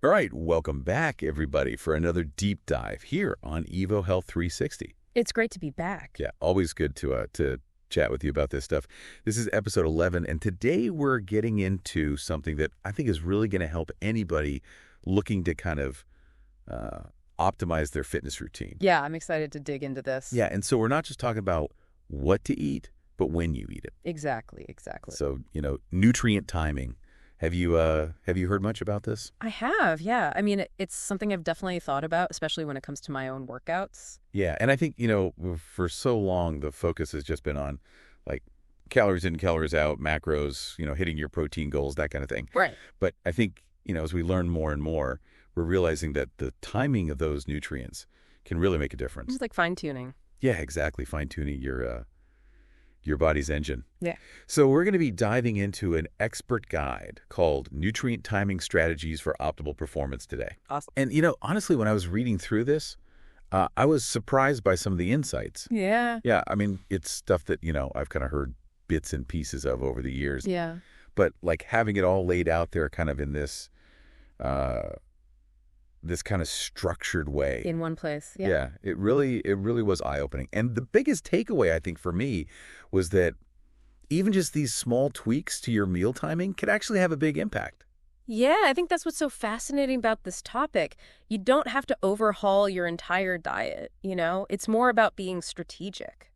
All right, welcome back, everybody, for another deep dive here on Evo Health 360. It's great to be back. Yeah, always good to chat with you about this stuff. This is episode 11, and today we're getting into something that I think is really going to help anybody looking to kind of optimize their fitness routine. Yeah, I'm excited to dig into this. Yeah, and so we're not just talking about what to eat, but when you eat it. Exactly. So, nutrient timing. Have you heard much about this? I have, yeah. I mean, it's something I've definitely thought about, especially when it comes to my own workouts. Yeah, and I think, for so long, the focus has just been on, like, calories in, calories out, macros, hitting your protein goals, that kind of thing. Right. But I think, as we learn more and more, we're realizing that the timing of those nutrients can really make a difference. It's like fine-tuning. Yeah, exactly. Fine-tuning your body's engine. Yeah. So we're going to be diving into an expert guide called Nutrient Timing Strategies for Optimal Performance today. Awesome. And, honestly, when I was reading through this, I was surprised by some of the insights. Yeah. Yeah, I mean, it's stuff that, I've kind of heard bits and pieces of over the years. Yeah. But, like, having it all laid out there kind of in this kind of structured way. In one place. Yeah. Yeah, it really was eye-opening. And the biggest takeaway, I think, for me was that even just these small tweaks to your meal timing could actually have a big impact. Yeah, I think that's what's so fascinating about this topic. You don't have to overhaul your entire diet, It's more about being strategic.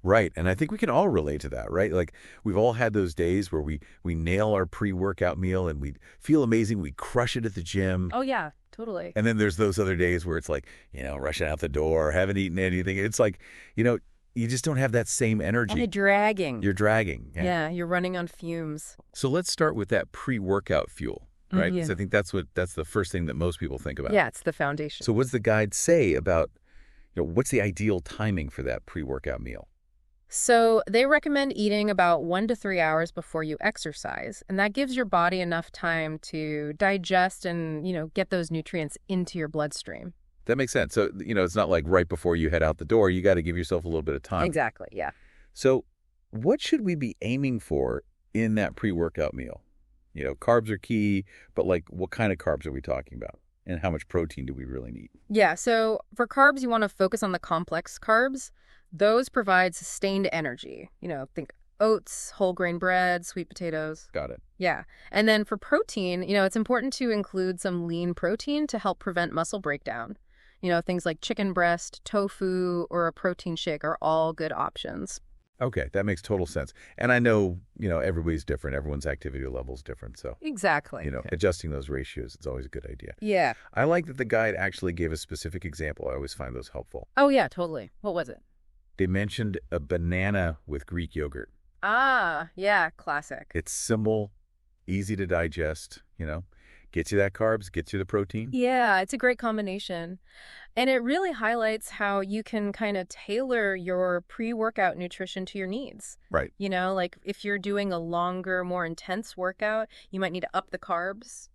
Right, and I think we can all relate to that, right? Like, we've all had those days where we nail our pre-workout meal and we feel amazing, we crush it at the gym. Oh, yeah, totally. And then there's those other days where it's like, rushing out the door, haven't eaten anything. It's like, you just don't have that same energy. And you're dragging. You're dragging. Yeah, you're running on fumes. So let's start with that pre-workout fuel, right? Yeah. Because I think that's the first thing that most people think about. Yeah, it's the foundation. So what's the guide say about, what's the ideal timing for that pre-workout meal? So they recommend eating about 1 to 3 hours before you exercise, and that gives your body enough time to digest and, get those nutrients into your bloodstream. That makes sense. So, it's not like right before you head out the door. You got to give yourself a little bit of time. Exactly, yeah. So what should we be aiming for in that pre-workout meal? Carbs are key, but like what kind of carbs are we talking about? And how much protein do we really need? Yeah, so for carbs, you want to focus on the complex carbs. Those provide sustained energy. Think oats, whole grain bread, sweet potatoes. Got it. Yeah. And then for protein, it's important to include some lean protein to help prevent muscle breakdown. Things like chicken breast, tofu, or a protein shake are all good options. Okay, that makes total sense. And I know, everybody's different. Everyone's activity level is different. So, Exactly. adjusting those ratios, it's always a good idea. Yeah. I like that the guide actually gave a specific example. I always find those helpful. Oh, yeah, totally. What was it? They mentioned a banana with Greek yogurt. Ah, yeah, classic. It's simple, easy to digest, gets you that carbs, gets you the protein. Yeah, it's a great combination. And it really highlights how you can kind of tailor your pre-workout nutrition to your needs. Right. Like if you're doing a longer, more intense workout, you might need to up the carbs,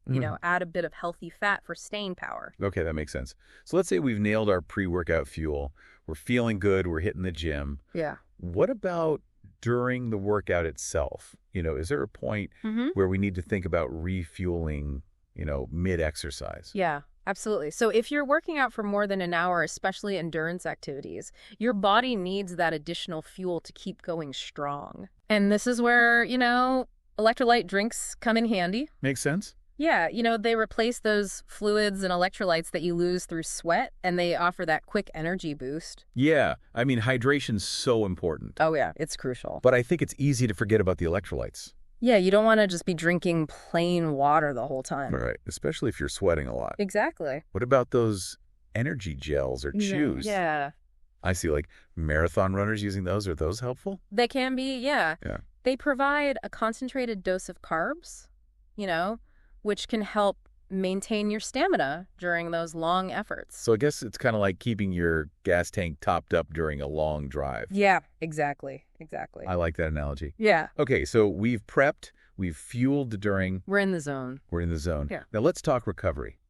add a bit of healthy fat for staying power. Okay, that makes sense. So let's say we've nailed our pre-workout fuel. We're feeling good. We're hitting the gym. Yeah. What about during the workout itself? Is there a point where we need to think about refueling, mid-exercise? Yeah, absolutely. So if you're working out for more than an hour, especially endurance activities, your body needs that additional fuel to keep going strong. And this is where, electrolyte drinks come in handy. Makes sense. Yeah, they replace those fluids and electrolytes that you lose through sweat, and they offer that quick energy boost. Yeah, I mean, hydration's so important. Oh, yeah, it's crucial. But I think it's easy to forget about the electrolytes. Yeah, you don't want to just be drinking plain water the whole time. Right, especially if you're sweating a lot. Exactly. What about those energy gels or chews? Yeah. I see, like, marathon runners using those. Are those helpful? They can be, yeah. Yeah. They provide a concentrated dose of carbs, which can help maintain your stamina during those long efforts. So I guess it's kind of like keeping your gas tank topped up during a long drive. Yeah, exactly. I like that analogy. Yeah. Okay, so we've prepped, we've fueled during. We're in the zone. We're in the zone. Yeah. Now let's talk recovery.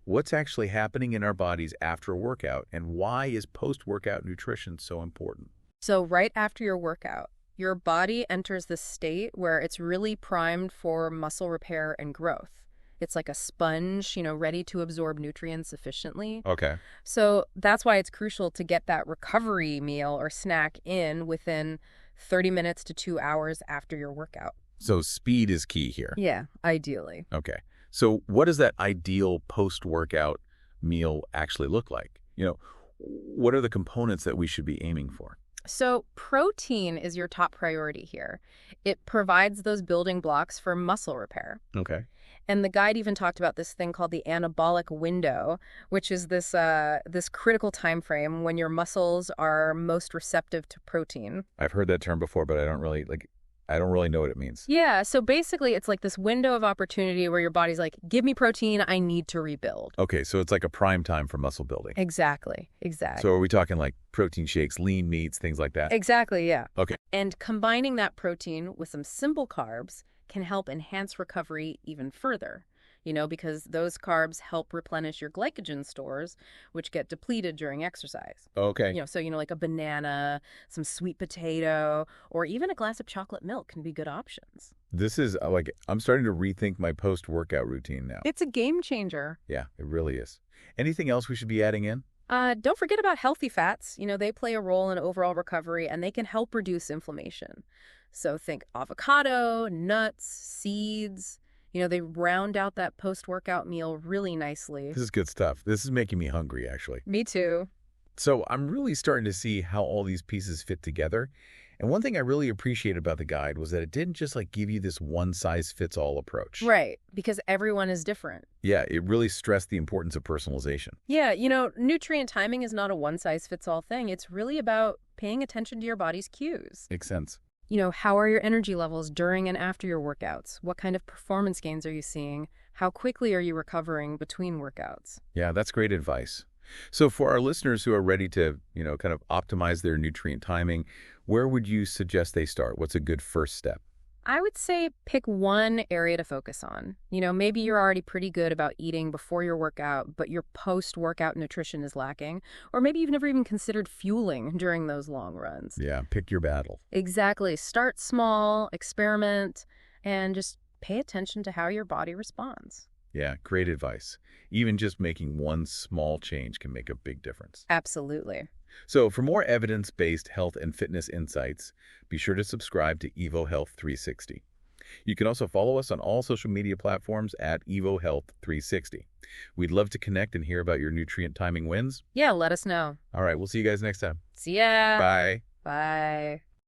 What's actually happening in our bodies after a workout, and why is post-workout nutrition so important? So right after your workout, your body enters the state where it's really primed for muscle repair and growth. It's like a sponge, ready to absorb nutrients efficiently. Okay. So that's why it's crucial to get that recovery meal or snack in within 30 minutes to 2 hours after your workout. So speed is key here. Yeah, ideally. Okay. So what does that ideal post-workout meal actually look like? What are the components that we should be aiming for? So protein is your top priority here. It provides those building blocks for muscle repair. Okay. And the guide even talked about this thing called the anabolic window, which is this critical time frame when your muscles are most receptive to protein. I've heard that term before, but I don't really know what it means. Yeah, so basically it's like this window of opportunity where your body's like, give me protein, I need to rebuild. Okay, so it's like a prime time for muscle building. Exactly. So are we talking like protein shakes, lean meats, things like that? Exactly, yeah. Okay. And combining that protein with some simple carbs can help enhance recovery even further, because those carbs help replenish your glycogen stores, which get depleted during exercise. Okay. So, like a banana, some sweet potato, or even a glass of chocolate milk can be good options. This is I'm starting to rethink my post-workout routine now. It's a game changer. Yeah, it really is. Anything else we should be adding in? Don't forget about healthy fats. They play a role in overall recovery, and they can help reduce inflammation. So think avocado, nuts, seeds. They round out that post-workout meal really nicely. This is good stuff. This is making me hungry, actually. Me too. So I'm really starting to see how all these pieces fit together. And one thing I really appreciated about the guide was that it didn't just give you this one-size-fits-all approach. Right, because everyone is different. Yeah, it really stressed the importance of personalization. Yeah, nutrient timing is not a one-size-fits-all thing. It's really about paying attention to your body's cues. Makes sense. How are your energy levels during and after your workouts? What kind of performance gains are you seeing? How quickly are you recovering between workouts? Yeah, that's great advice. So for our listeners who are ready to, kind of optimize their nutrient timing, where would you suggest they start? What's a good first step? I would say pick one area to focus on. Maybe you're already pretty good about eating before your workout, but your post-workout nutrition is lacking. Or maybe you've never even considered fueling during those long runs. Yeah, pick your battle. Exactly. Start small, experiment, and just pay attention to how your body responds. Yeah, great advice. Even just making one small change can make a big difference. Absolutely. So for more evidence-based health and fitness insights, be sure to subscribe to Evo Health 360. You can also follow us on all social media platforms at Evo Health 360. We'd love to connect and hear about your nutrient timing wins. Yeah, let us know. All right, we'll see you guys next time. See ya. Bye. Bye.